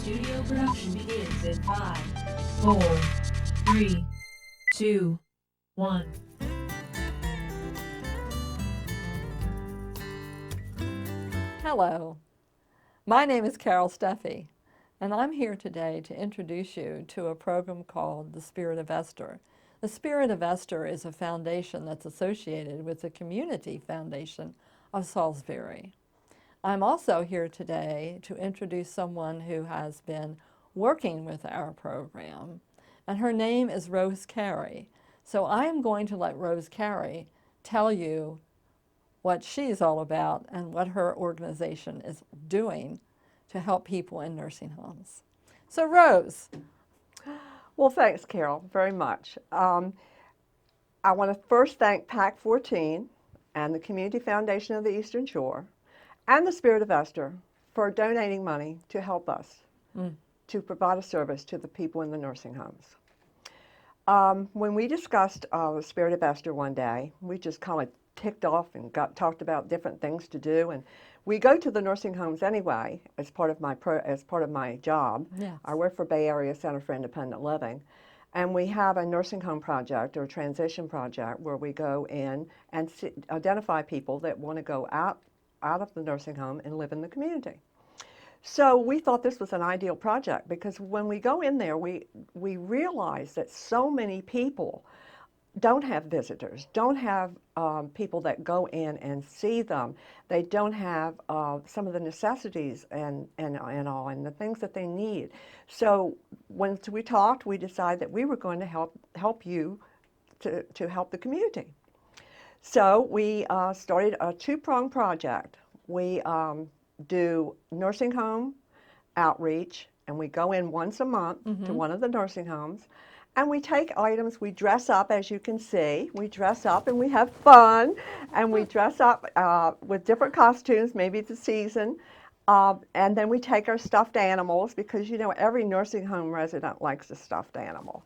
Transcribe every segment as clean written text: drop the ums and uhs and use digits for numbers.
studio production begins in 5, 4, 3, 2, 1. Hello, my name is Carol Steffi, and I'm here today to introduce you to a program called The Spirit of Esther. The Spirit of Esther is a foundation that's associated with the Community Foundation of Salisbury. I'm also here today to introduce someone who has been working with our program, and her name is Rose Carey. So I am going to let Rose Carey tell you what she's all about and what her organization is doing to help people in nursing homes. So Rose. Well, thanks, Carol, very much. I want to first thank PAC 14 and the Community Foundation of the Eastern Shore and the Spirit of Esther for donating money to help us to provide a service to the people in the nursing homes. When we discussed the Spirit of Esther one day, we just kind of ticked off and talked about different things to do, and we go to the nursing homes anyway as part of my job. Yes. I work for Bay Area Center for Independent Living, and we have a nursing home project or a transition project where we go in and identify people that want to go out of the nursing home and live in the community. So we thought this was an ideal project because when we go in there, we realize that so many people don't have visitors, don't have people that go in and see them. They don't have some of the necessities and all and the things that they need. So once we talked, we decided that we were going to help you to help the community. So we started a two-pronged project. We do nursing home outreach, and we go in once a month to one of the nursing homes. And we take items, we dress up, as you can see. We dress up and we have fun. And we dress up with different costumes, maybe it's the season. And then we take our stuffed animals because, you know, every nursing home resident likes a stuffed animal.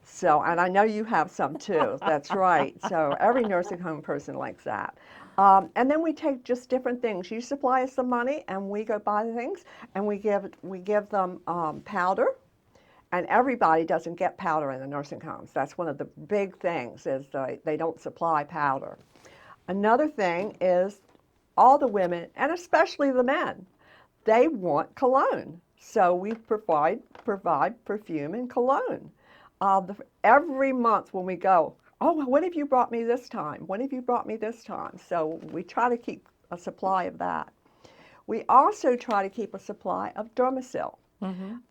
So, and I know you have some too, that's right. So every nursing home person likes that. And then we take just different things. You supply us some money and we go buy the things and we give them powder. And everybody doesn't get powder in the nursing homes. That's one of the big things is they don't supply powder. Another thing is all the women, and especially the men, they want cologne. So we provide perfume and cologne. Every month when we go, oh, what have you brought me this time? What have you brought me this time? So we try to keep a supply of that. We also try to keep a supply of Dermasil.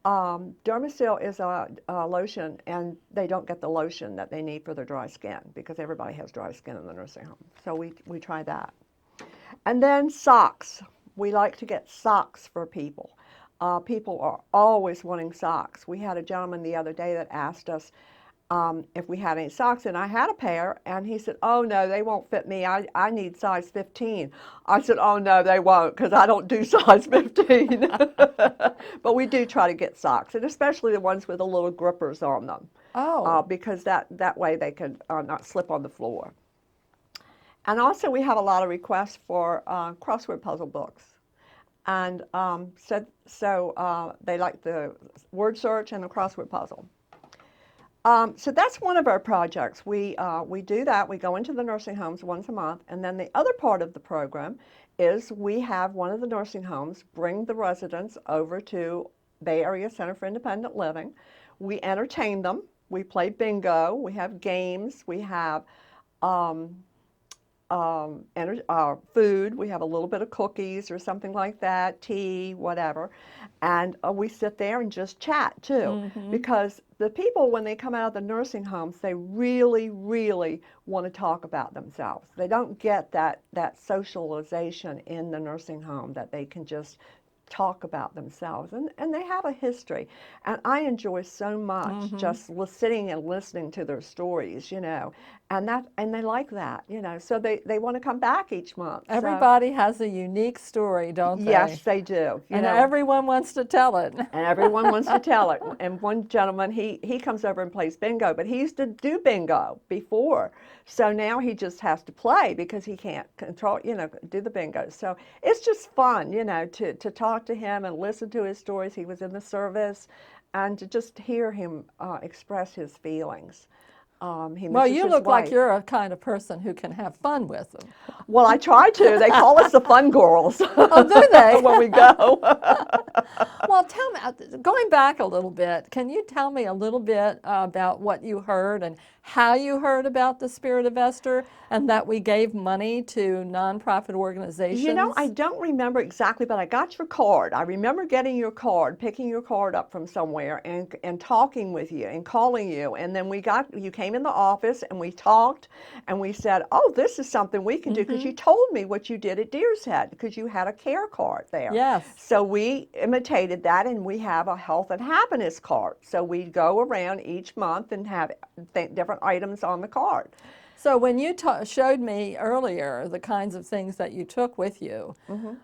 Dermasil is a lotion, and they don't get the lotion that they need for their dry skin because everybody has dry skin in the nursing home. So we try that. And then socks. We like to get socks for people. People are always wanting socks. We had a gentleman the other day that asked us if we had any socks, and I had a pair, and he said, oh no, they won't fit me, I need size 15. I said, oh no, they won't, because I don't do size 15. But we do try to get socks, and especially the ones with the little grippers on them. Because that way they can not slip on the floor. And also we have a lot of requests for crossword puzzle books. And so they like the word search and the crossword puzzle. So that's one of our projects. We do that. We go into the nursing homes once a month. And then the other part of the program is we have one of the nursing homes bring the residents over to Bay Area Center for Independent Living. We entertain them. We play bingo. We have games. We have food. We have a little bit of cookies or something like that, tea, whatever. And we sit there and just chat too. Because the people, when they come out of the nursing homes, they really, really want to talk about themselves. They don't get that socialization in the nursing home that they can just talk about themselves, and they have a history, and I enjoy so much just sitting and listening to their stories, you know, and they like that, you know, so they want to come back each month. Everybody has a unique story, don't they? Yes, they do. And everyone wants to tell it. And everyone wants to tell it. And one gentleman, he comes over and plays bingo, but he used to do bingo before. So now he just has to play because he can't control, you know, do the bingo. So it's just fun, you know, to talk talk to him and listen to his stories. He was in the service, and to just hear him express his feelings. He Well, misses you his look like wife. you're a kind of person who can have fun with them. Well, I try to. They call us the fun girls. Oh, do they? when we go. Well, tell me, going back a little bit, can you tell me a little bit about what you heard and how you heard about the Spirit of Esther and that we gave money to nonprofit organizations? You know, I don't remember exactly, but I got your card. I remember getting your card, picking your card up from somewhere and talking with you and calling you. And then you came in the office and we talked and we said, oh, this is something we can do, because you told me what you did at Deer's Head, because you had a care card there. Yes. So we imitated that, and we have a health and happiness card. So we go around each month and have different items on the card. So when you showed me earlier the kinds of things that you took with you,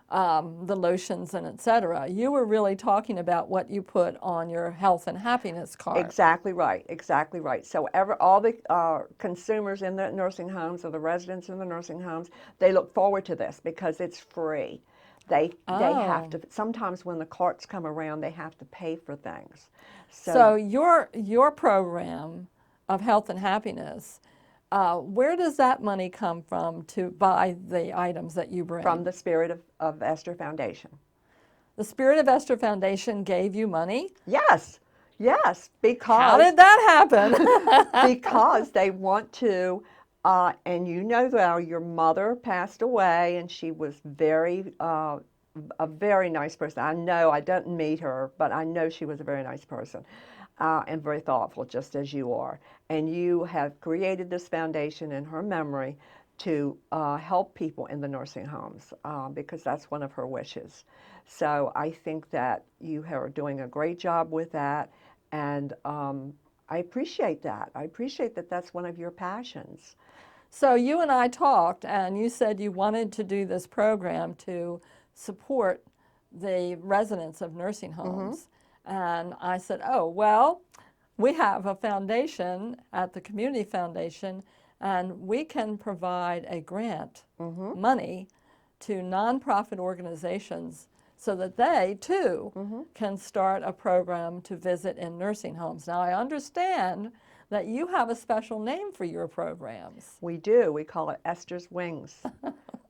the lotions and et cetera, you were really talking about what you put on your health and happiness card. Exactly right, exactly right. So all the consumers in the nursing homes, or the residents in the nursing homes, they look forward to this because it's free. They have to, sometimes when the carts come around, they have to pay for things. So your program of health and happiness, where does that money come from to buy the items that you bring? From the Spirit of Esther Foundation. The Spirit of Esther Foundation gave you money? Yes, yes, because... How did that happen? Because they want to, and you know that your mother passed away, and she was a very nice person. I know, I didn't meet her, but I know she was a very nice person. And very thoughtful, just as you are. And you have created this foundation in her memory to help people in the nursing homes, because that's one of her wishes. So I think that you are doing a great job with that, and I appreciate that. I appreciate that that's one of your passions. So you and I talked, and you said you wanted to do this program to support the residents of nursing homes. And I said, oh, well, we have a foundation at the Community Foundation, and we can provide a grant, money, to nonprofit organizations so that they, too, can start a program to visit in nursing homes. Now, I understand that you have a special name for your programs. We do. We call it Esther's Wings.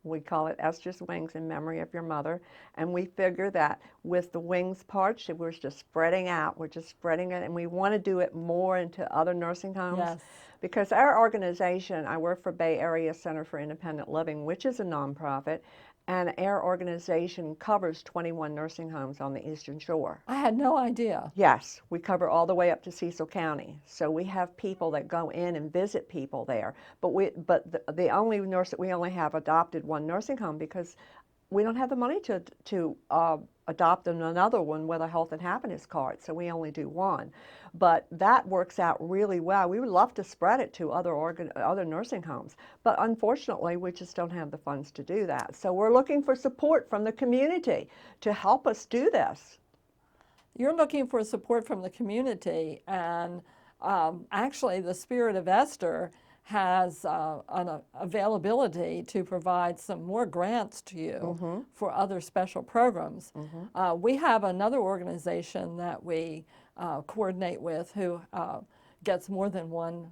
We call it Esther's Wings in memory of your mother. And we figure that with the wings part, we're just spreading out. We're just spreading it. And we want to do it more into other nursing homes. Yes. Because our organization, I work for Bay Area Center for Independent Living, which is a nonprofit. And our organization covers 21 nursing homes on the Eastern Shore. I had no idea. Yes, we cover all the way up to Cecil County. So we have people that go in and visit people there. But we only have adopted one nursing home because we don't have the money to adopt another one with a health and happiness card. So we only do one. But that works out really well. We would love to spread it to other nursing homes. But unfortunately, we just don't have the funds to do that. So we're looking for support from the community to help us do this. You're looking for support from the community, and actually the Spirit of Esther has an availability to provide some more grants to you for other special programs. We have another organization that we coordinate with who gets more than one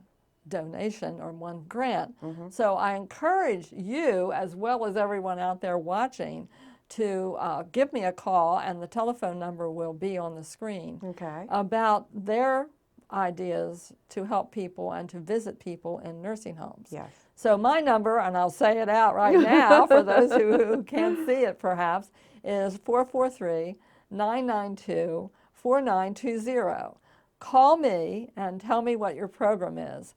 donation or one grant. So I encourage you, as well as everyone out there watching, to give me a call, and the telephone number will be on the screen, about their ideas to help people and to visit people in nursing homes. Yes. So my number, and I'll say it out right now for those who can't see it perhaps, is 443-992-4920. Call me and tell me what your program is.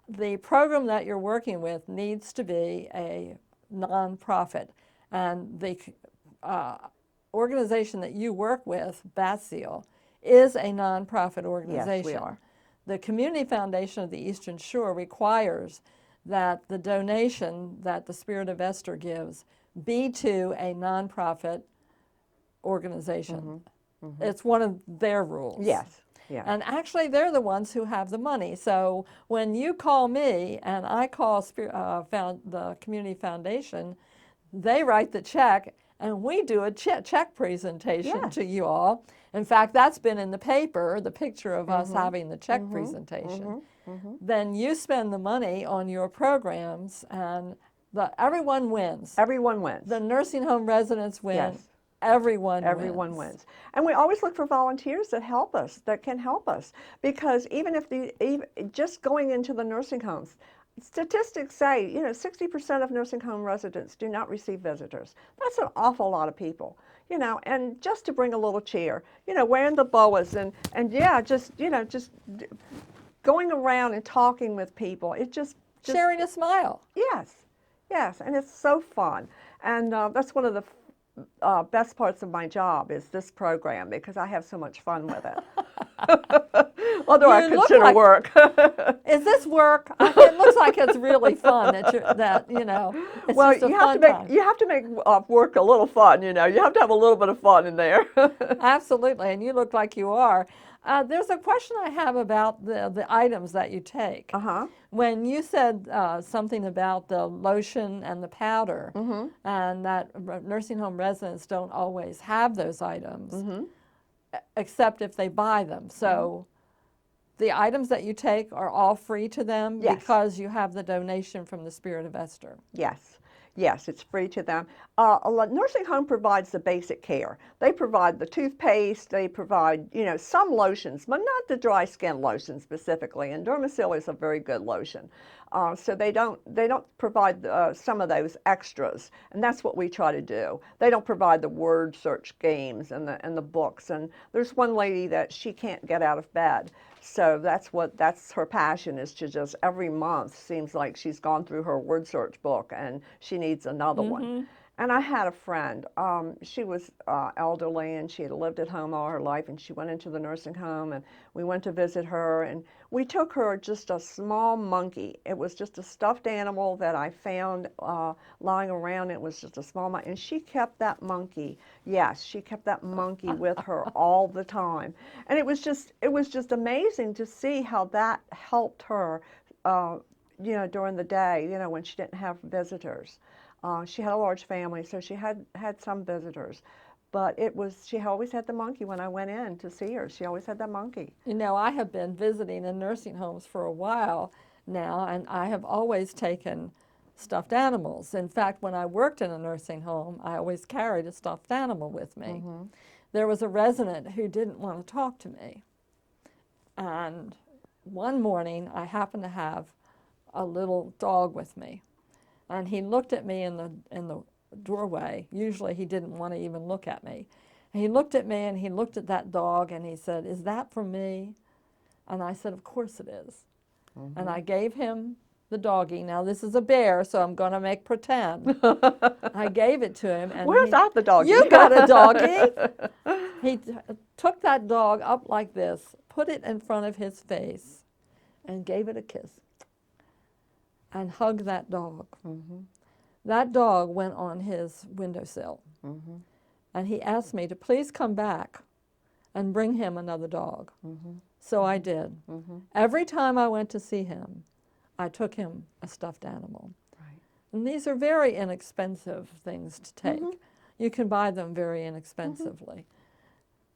The program that you're working with needs to be a nonprofit, and the organization that you work with, Basil, is a nonprofit organization. Yes, we are. The Community Foundation of the Eastern Shore requires that the donation that the Spirit of Esther gives be to a nonprofit organization. It's one of their rules. Yes. Yeah. And actually, they're the ones who have the money. So when you call me and I call the Community Foundation, they write the check, and we do a check presentation Yes. to you all. In fact, that's been in the paper, the picture of us having the check presentation. Then you spend the money on your programs, and everyone wins. Everyone wins. The nursing home residents win. Yes. Everyone Everyone wins. And we always look for volunteers that help us, that can help us. Because even just going into the nursing homes, statistics say, 60% of nursing home residents do not receive visitors. That's an awful lot of people, and just to bring a little cheer, wearing the boas and yeah, just going around and talking with people. It just sharing a smile. Yes, and it's so fun. And that's one of the best parts of my job is this program because I have so much fun with it. Although I consider work. Is this work? It looks like it's really fun. It's well, just a you have to make work a little fun. You have to have a little bit of fun in there. Absolutely, and you look like you are. There's a question I have about the items that you take. When you said something about the lotion and the powder, and that nursing home residents don't always have those items, except if they buy them. So the items that you take are all free to them because you have the donation from the Spirit of Esther. Yes, it's free to them. A nursing home provides the basic care. They provide the toothpaste, they provide, some lotions, but not the dry skin lotion specifically. And Dermasil is a very good lotion. So they don't provide some of those extras, and that's what we try to do. They don't provide the word search games and the books. And there's one lady that she can't get out of bed. So that's her passion, is to just every month seems like she's gone through her word search book and she needs another one. And I had a friend, she was elderly and she had lived at home all her life, and she went into the nursing home and we went to visit her, and we took her just a small monkey. It was just a stuffed animal that I found lying around. It was just a small monkey, and she kept that monkey. Yes, she kept that monkey with her all the time. And it was just amazing to see how that helped her, during the day, when she didn't have visitors. She had a large family, so she had some visitors. But she always had the monkey when I went in to see her. She always had that monkey. I have been visiting in nursing homes for a while now, and I have always taken stuffed animals. In fact, when I worked in a nursing home, I always carried a stuffed animal with me. There was a resident who didn't want to talk to me. And one morning, I happened to have a little dog with me. And he looked at me in the doorway. Usually he didn't want to even look at me. And he looked at me and he looked at that dog and he said, "Is that for me?" And I said, "Of course it is." And I gave him the doggie. Now this is a bear, so I'm going to make pretend. I gave it to him. And Where's that the doggie? You got a doggie. He took that dog up like this, put it in front of his face, and gave it a kiss. And hugged that dog. That dog went on his windowsill. And he asked me to please come back and bring him another dog. So I did. Every time I went to see him, I took him a stuffed animal. And these are very inexpensive things to take. You can buy them very inexpensively.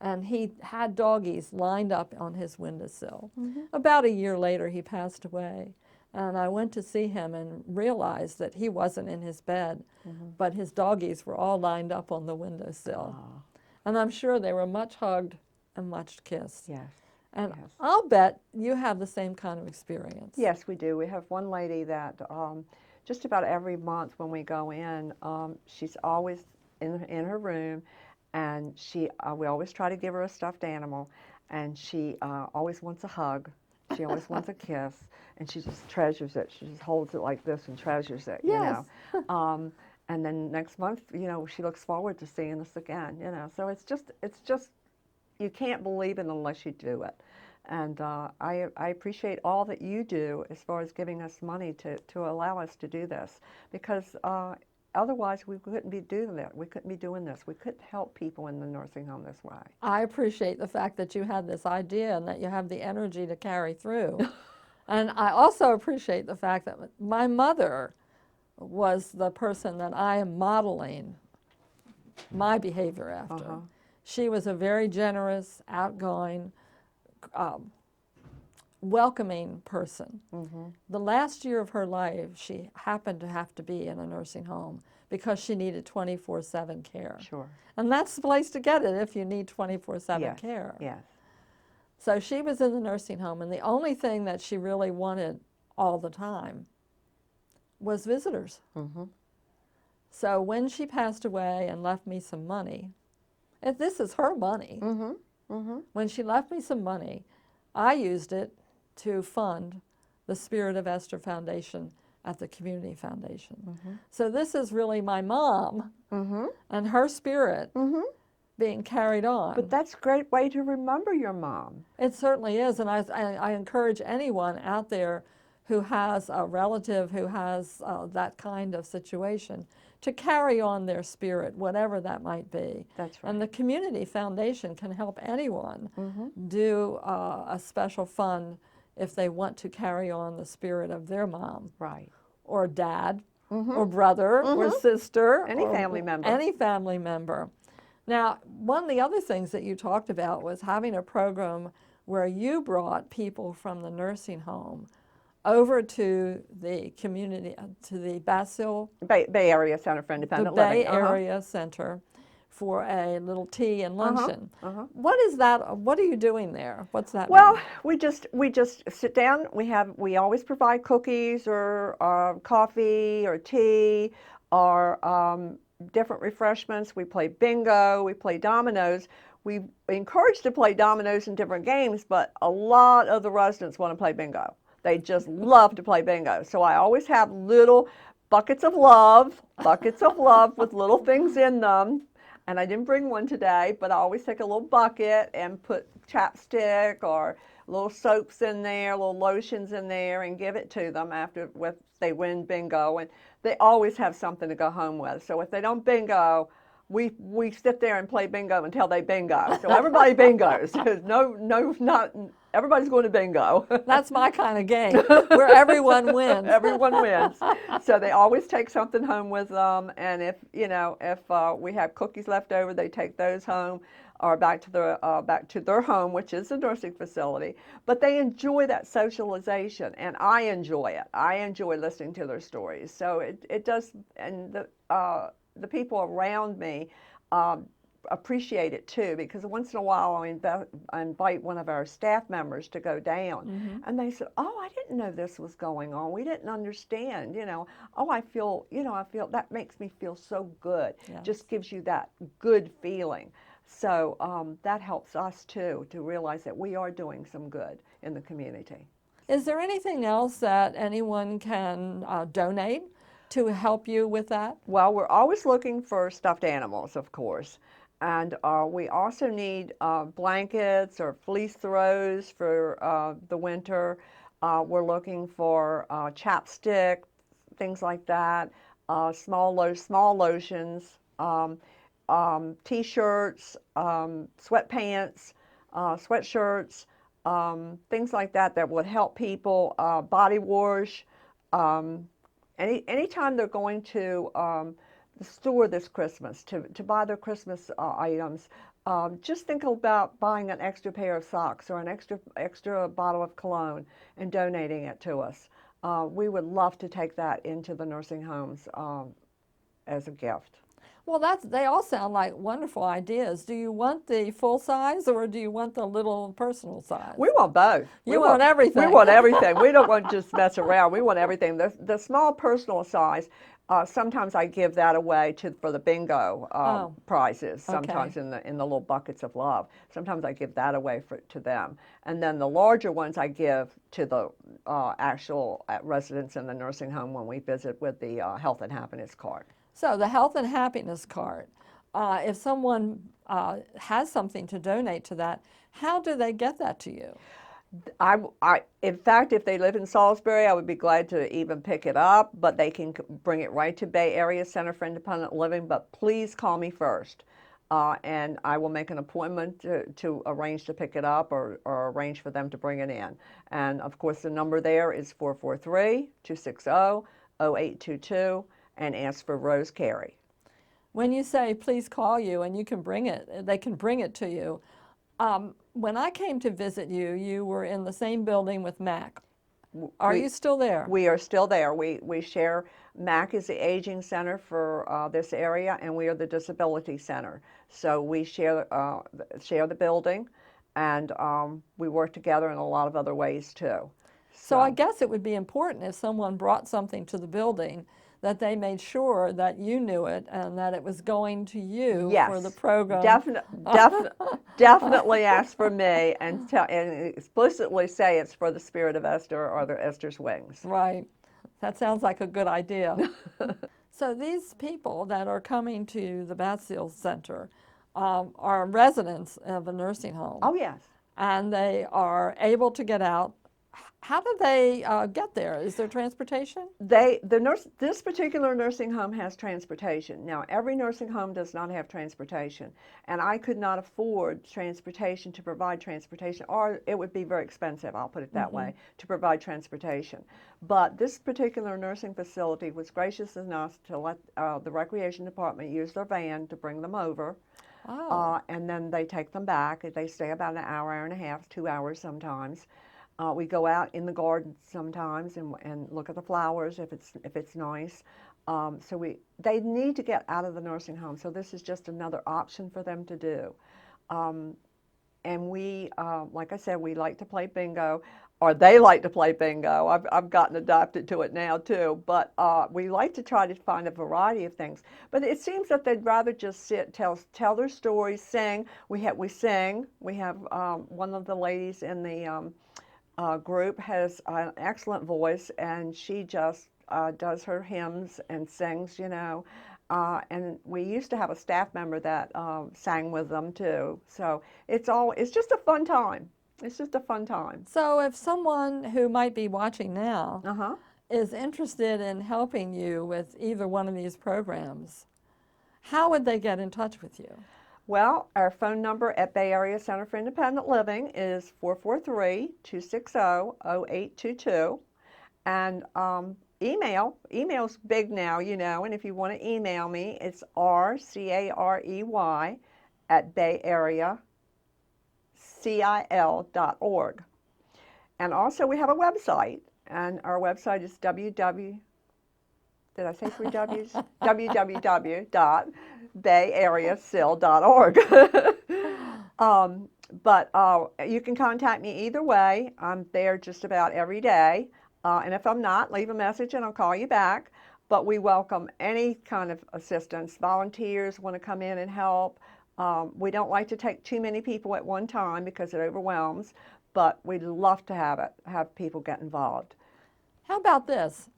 And he had doggies lined up on his windowsill. About a year later, he passed away. And I went to see him and realized that he wasn't in his bed, but his doggies were all lined up on the windowsill. And I'm sure they were much hugged and much kissed. And I'll bet you have the same kind of experience. Yes, we do. We have one lady that just about every month when we go in, she's always in her room, and we always try to give her a stuffed animal, and she always wants a hug. She always wants a kiss, and she just treasures it. She just holds it like this and treasures it, And then next month, she looks forward to seeing us again, So it's just, you can't believe it unless you do it. And I appreciate all that you do as far as giving us money to allow us to do this, because otherwise we couldn't be doing that. We couldn't be doing this. We couldn't help people in the nursing home this way. I appreciate the fact that you had this idea and that you have the energy to carry through. And I also appreciate the fact that my mother was the person that I am modeling my behavior after. She was a very generous, outgoing, welcoming person. The last year of her life, she happened to have to be in a nursing home because she needed 24/7 care. Sure. And that's the place to get it if you need 24/7 Yes. care. Yes. So she was in the nursing home, and the only thing that she really wanted all the time was visitors. So when she passed away and left me some money, and this is her money, when she left me some money, I used it to fund the Spirit of Esther Foundation at the Community Foundation. So this is really my mom and her spirit being carried on. But that's a great way to remember your mom. It certainly is, and I encourage anyone out there who has a relative who has that kind of situation to carry on their spirit, whatever that might be. That's right. And the Community Foundation can help anyone do a special fund if they want to carry on the spirit of their mom. Right. Or dad, or brother, or sister. Any or family member. Any family member. Now, one of the other things that you talked about was having a program where you brought people from the nursing home over to the community, to the Basil, Bay Area Center for the Independent Living. Bay Area Center for a little tea and luncheon. What is that? What are you doing there? What's that Well, mean? we just sit down. We always provide cookies or coffee or tea or different refreshments. We play bingo. We play dominoes. We encourage to play dominoes in different games, but a lot of the residents want to play bingo. They just love to play bingo. So I always have little buckets of love with little things in them. And I didn't bring one today, but I always take a little bucket and put chapstick or little soaps in there, little lotions in there, and give it to them after they win bingo. And they always have something to go home with. So if they don't bingo, we sit there and play bingo until they bingo. So everybody bingos. Everybody's going to bingo. That's my kind of game, where everyone wins. Everyone wins. So they always take something home with them, and if we have cookies left over, they take those home or back to their home, which is a nursing facility. But they enjoy that socialization, and I enjoy it. I enjoy listening to their stories. So it does, and the people around me appreciate it too, because once in a while I invite one of our staff members to go down, and they said, "Oh, I didn't know this was going on. We didn't understand. Oh, I feel that makes me feel so good. Yes. Just gives you that good feeling." So that helps us too to realize that we are doing some good in the community. Is there anything else that anyone can donate to help you with that? Well, we're always looking for stuffed animals, of course. And we also need blankets or fleece throws for the winter. We're looking for chapstick, things like that, small lotions, T-shirts, sweatpants, sweatshirts, things like that would help people, body wash. Anytime they're going to the store this Christmas to buy their Christmas items, just think about buying an extra pair of socks or an extra bottle of cologne and donating it to us. We would love to take that into the nursing homes as a gift. Well, they all sound like wonderful ideas. Do you want the full size or do you want the little personal size? We want both. You want everything. We want everything. We don't want to just mess around. We want everything. The small personal size, sometimes I give that away for the bingo prizes. Sometimes in the little buckets of love. Sometimes I give that away to them. And then the larger ones I give to the actual residents in the nursing home when we visit with the health and happiness card. So the health and happiness card, if someone has something to donate to that, how do they get that to you? In fact, if they live in Salisbury, I would be glad to even pick it up, but they can bring it right to Bay Area Center for Independent Living, but please call me first. And I will make an appointment to arrange to pick it up or arrange for them to bring it in. And of course, the number there is 443-260-0822. And ask for Rose Carey. when you say please call you and you can bring it, they can bring it to you. When I came to visit you, you were in the same building with Mac. Are you still there? We are still there. We share, MAC is the aging center for this area, and we are the disability center. So we share the building, and we work together in a lot of other ways too. So I guess it would be important if someone brought something to the building that they made sure that you knew it and that it was going to you for the program. Definitely ask for me and explicitly say it's for the Spirit of Esther or the Esther's Wings. Right. That sounds like a good idea. So these people that are coming to the Bastille Center are residents of a nursing home. Oh, yes. And they are able to get out. How do they get there? Is there transportation? This particular nursing home has transportation. Now, every nursing home does not have transportation, and I could not afford transportation to provide transportation, or it would be very expensive, I'll put it that way, to provide transportation. But this particular nursing facility was gracious enough to let the recreation department use their van to bring them over. Oh. And then they take them back. They stay about an hour, hour and a half, 2 hours sometimes. We go out in the garden sometimes and look at the flowers if it's nice. They need to get out of the nursing home, so this is just another option for them to do. And we, like I said, we like to play bingo, or they like to play bingo. I've gotten adapted to it now too, but we like to try to find a variety of things. But it seems that they'd rather just sit, tell their stories, sing. We sing. We have one of the ladies in the group has an excellent voice, and she just does her hymns and sings, and we used to have a staff member that sang with them too. So it's just a fun time. It's just a fun time. So if someone who might be watching now is interested in helping you with either one of these programs, how would they get in touch with you? Well, our phone number at Bay Area Center for Independent Living is 443-260-0822. And email's big now, and if you want to email me, it's rcarey@bayareacil.org. And also we have a website, and our website is did I say 3 W's? www.bayareacil.org. But you can contact me either way. I'm there just about every day. And if I'm not, leave a message and I'll call you back. But we welcome any kind of assistance. Volunteers want to come in and help. We don't like to take too many people at one time because it overwhelms, but we'd love to have people get involved. How about this?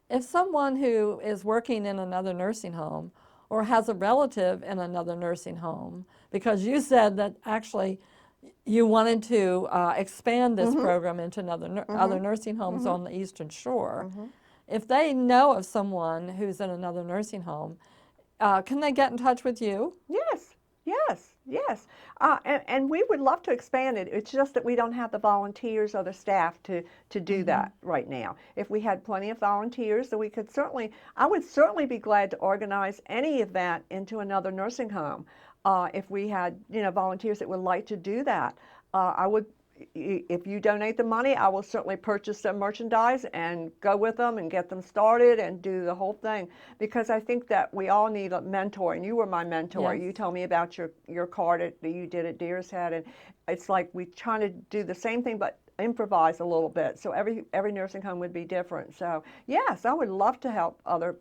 If someone who is working in another nursing home or has a relative in another nursing home, because you said that actually you wanted to expand this program into other nursing homes on the Eastern Shore, if they know of someone who's in another nursing home, can they get in touch with you? Yes. And we would love to expand it. It's just that we don't have the volunteers or the staff to do that right now. If we had plenty of volunteers, then I would certainly be glad to organize any event into another nursing home. If we had, volunteers that would like to do that, if you donate the money, I will certainly purchase some merchandise and go with them and get them started and do the whole thing, because I think that we all need a mentor, and you were my mentor. Yes. You told me about your card that you did at Deer's Head, and it's like we trying to do the same thing but improvise a little bit. So every nursing home would be different. So yes, I would love to help other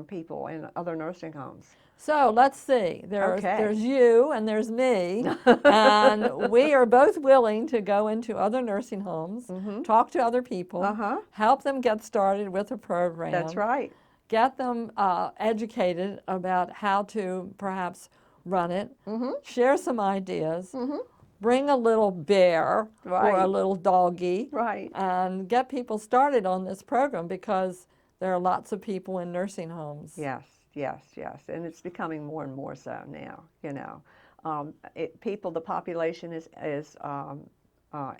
people in other nursing homes. So let's see. There's you and there's me, and we are both willing to go into other nursing homes, talk to other people, help them get started with a program. That's right. Get them educated about how to perhaps run it, share some ideas, bring a little bear or a little doggy, and get people started on this program, because there are lots of people in nursing homes. Yes, and it's becoming more and more so now. The population is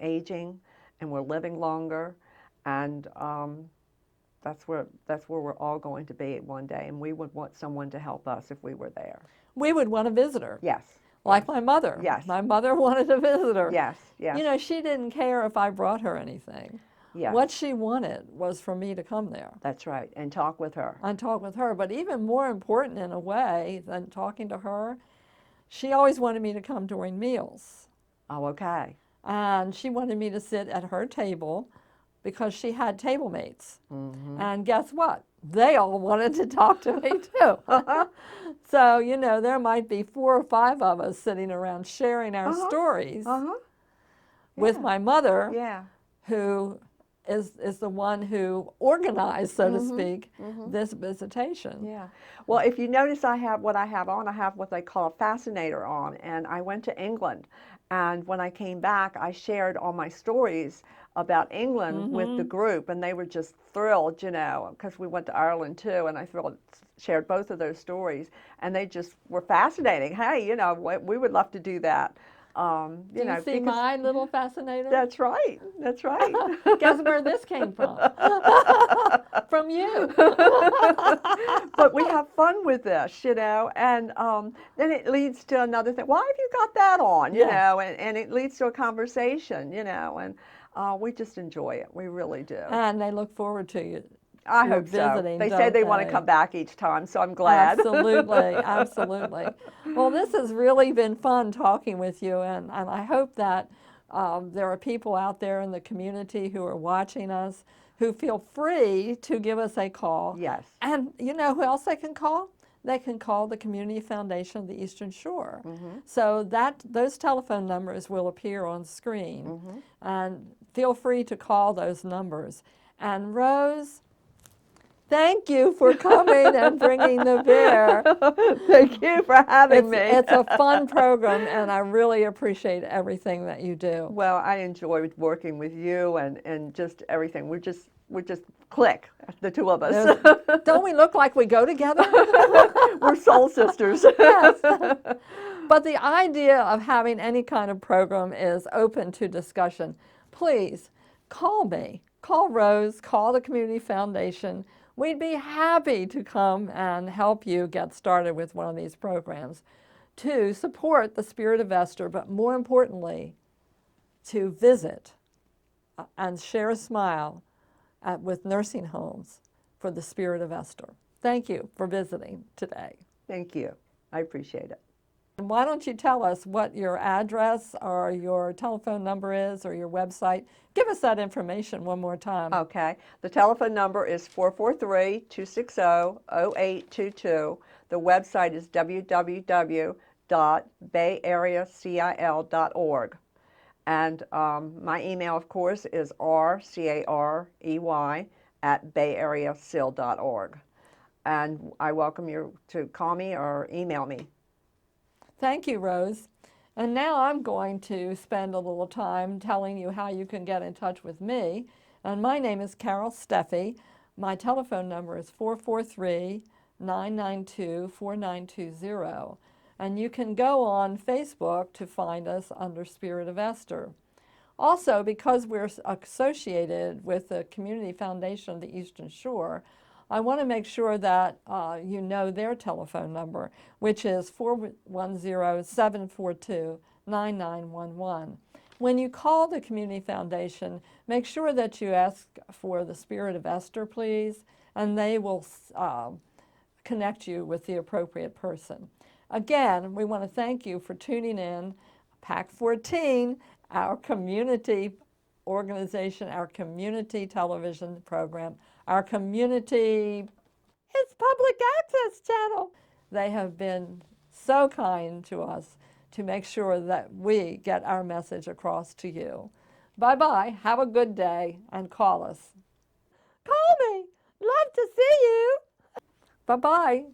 aging, and we're living longer, and That's where we're all going to be one day, and we would want someone to help us if we were there. We would want a visitor. Yes. Like my mother. Yes. My mother wanted a visitor. Yes. Yes. You know, she didn't care if I brought her anything. Yes. What she wanted was for me to come there. That's right, and talk with her. And talk with her. But even more important in a way than talking to her, she always wanted me to come during meals. Oh, okay. And she wanted me to sit at her table because she had table mates. Mm-hmm. And guess what? They all wanted to talk to me too. So, you know, there might be 4 or 5 of us sitting around sharing our stories with my mother, who is the one who organized, so to speak, this visitation. Yeah. Well, if you notice, I have what they call a fascinator on, and I went to England, and when I came back, I shared all my stories about England with the group, and they were just thrilled, you know, because we went to Ireland too, and I shared both of those stories, and they just were fascinating. Hey, you know, we would love to do that. Do you see my little fascinator? That's right. That's right. Guess where this came from? From you. But we have fun with this, you know, and then it leads to another thing. Why have you got that on? You know, and it leads to a conversation, you know, and we just enjoy it. We really do. And they look forward to you. I hope so. They say they want to come back each time, so I'm glad. Absolutely, absolutely. Well, this has really been fun talking with you, and I hope that there are people out there in the community who are watching us who feel free to give us a call. Yes. And you know who else they can call? They can call the Community Foundation of the Eastern Shore. So those telephone numbers will appear on screen. And feel free to call those numbers. And Rose, thank you for coming and bringing the bear. Thank you for having me. It's a fun program, and I really appreciate everything that you do. Well, I enjoyed working with you and just everything. We just click, the two of us. Don't we look like we go together? We're soul sisters. Yes. But the idea of having any kind of program is open to discussion. Please call me, call Rose, call the Community Foundation. We'd be happy to come and help you get started with one of these programs to support the Spirit of Esther, but more importantly, to visit and share a smile with nursing homes for the Spirit of Esther. Thank you for visiting today. Thank you. I appreciate it. And why don't you tell us what your address or your telephone number is or your website? Give us that information one more time. Okay. The telephone number is 443-260-0822. The website is www.bayareacil.org. And my email, of course, is rcarey@bayareacil.org. And I welcome you to call me or email me. Thank you, Rose. And now I'm going to spend a little time telling you how you can get in touch with me. And my name is Carol Steffi. My telephone number is 443-992-4920. And you can go on Facebook to find us under Spirit of Esther. Also, because we're associated with the Community Foundation of the Eastern Shore, I want to make sure that you know their telephone number, which is 410-742-9911. When you call the Community Foundation, make sure that you ask for the Spirit of Esther, please, and they will connect you with the appropriate person. Again, we want to thank you for tuning in. PAC 14, our community organization, our community television program, our community, it's public access channel. They have been so kind to us to make sure that we get our message across to you. Bye-bye. Have a good day and call us. Call me. Love to see you. Bye-bye.